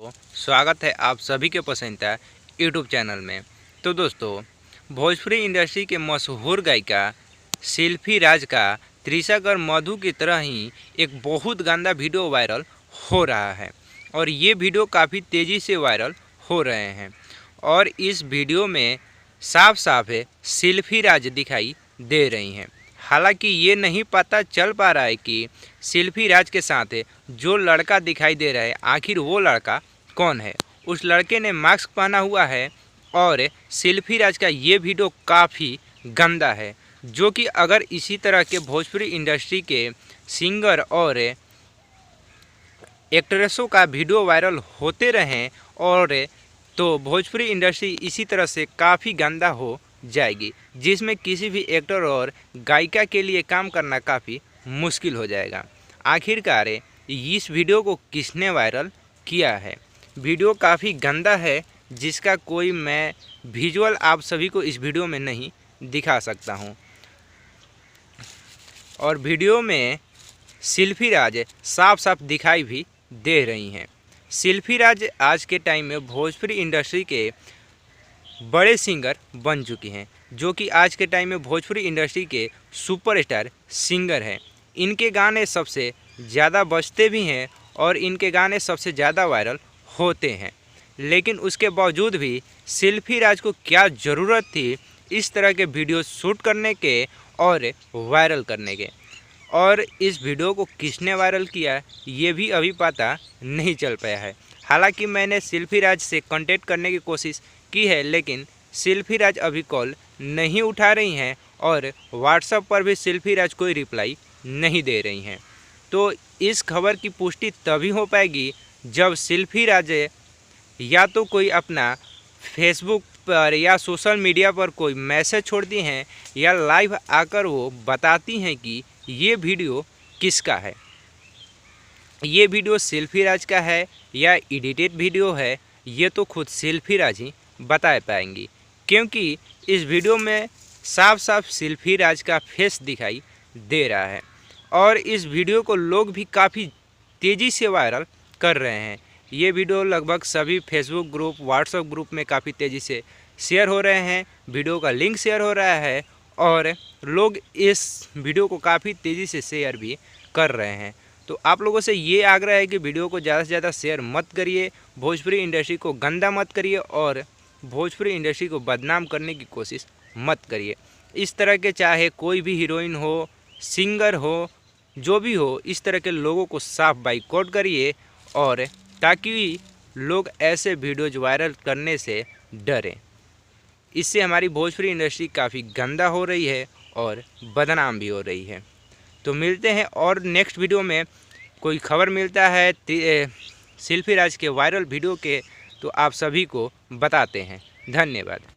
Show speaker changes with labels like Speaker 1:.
Speaker 1: स्वागत है आप सभी के पसंदीदा यूट्यूब चैनल में। तो दोस्तों, भोजपुरी इंडस्ट्री के मशहूर गायिका शिल्पी राज का त्रिशा और मधु की तरह ही एक बहुत गंदा वीडियो वायरल हो रहा है और ये वीडियो काफ़ी तेज़ी से वायरल हो रहे हैं और इस वीडियो में साफ साफ शिल्पी राज दिखाई दे रही हैं। हालांकि ये नहीं पता चल पा रहा है कि शिल्पी राज के साथ जो लड़का दिखाई दे रहा है आखिर वो लड़का कौन है। उस लड़के ने मास्क पहना हुआ है और शिल्पी राज का ये वीडियो काफ़ी गंदा है, जो कि अगर इसी तरह के भोजपुरी इंडस्ट्री के सिंगर और एक्ट्रेसों का वीडियो वायरल होते रहें और तो भोजपुरी इंडस्ट्री इसी तरह से काफ़ी गंदा हो जाएगी, जिसमें किसी भी एक्टर और गायिका के लिए काम करना काफ़ी मुश्किल हो जाएगा। आखिरकार इस वीडियो को किसने वायरल किया है? वीडियो काफ़ी गंदा है, जिसका कोई मैं विजुअल आप सभी को इस वीडियो में नहीं दिखा सकता हूं। और वीडियो में शिल्पी राज साफ साफ दिखाई भी दे रही हैं। शिल्पी राज आज के टाइम में भोजपुरी इंडस्ट्री के बड़े सिंगर बन चुकी हैं, जो कि आज के टाइम में भोजपुरी इंडस्ट्री के सुपरस्टार सिंगर हैं। इनके गाने सबसे ज़्यादा बजते भी हैं और इनके गाने सबसे ज़्यादा वायरल होते हैं, लेकिन उसके बावजूद भी शिल्पी राज को क्या ज़रूरत थी इस तरह के वीडियो शूट करने के और वायरल करने के। और इस वीडियो को किसने वायरल किया ये भी अभी पता नहीं चल पाया है। हालांकि मैंने शिल्पी राज से कांटेक्ट करने की कोशिश की है, लेकिन शिल्पी राज अभी कॉल नहीं उठा रही हैं और व्हाट्सएप पर भी शिल्पी राज कोई रिप्लाई नहीं दे रही हैं। तो इस खबर की पुष्टि तभी हो पाएगी जब शिल्पी राज या तो कोई अपना फेसबुक पर या सोशल मीडिया पर कोई मैसेज छोड़ती हैं या लाइव आकर वो बताती हैं कि ये वीडियो किसका है, ये वीडियो शिल्पी राज का है या एडिटेड वीडियो है। ये तो खुद शिल्पी राज ही बता पाएंगी, क्योंकि इस वीडियो में साफ साफ शिल्पी राज का फेस दिखाई दे रहा है और इस वीडियो को लोग भी काफ़ी तेज़ी से वायरल कर रहे हैं। ये वीडियो लगभग सभी फेसबुक ग्रुप, व्हाट्सएप ग्रुप में काफ़ी तेज़ी से शेयर हो रहे हैं। वीडियो का लिंक शेयर हो रहा है और लोग इस वीडियो को काफ़ी तेज़ी से शेयर भी कर रहे हैं। तो आप लोगों से ये आग्रह है कि वीडियो को ज़्यादा से ज़्यादा शेयर मत करिए, भोजपुरी इंडस्ट्री को गंदा मत करिए और भोजपुरी इंडस्ट्री को बदनाम करने की कोशिश मत करिए। इस तरह के चाहे कोई भी हीरोइन हो, सिंगर हो, जो भी हो, इस तरह के लोगों को साफ बाइकआउट करिए और ताकि लोग ऐसे वीडियोज वायरल करने से डरें। इससे हमारी भोजपुरी इंडस्ट्री काफ़ी गंदा हो रही है और बदनाम भी हो रही है। तो मिलते हैं और नेक्स्ट वीडियो में कोई खबर मिलता है शिल्पी राज के वायरल वीडियो के तो आप सभी को बताते हैं। धन्यवाद।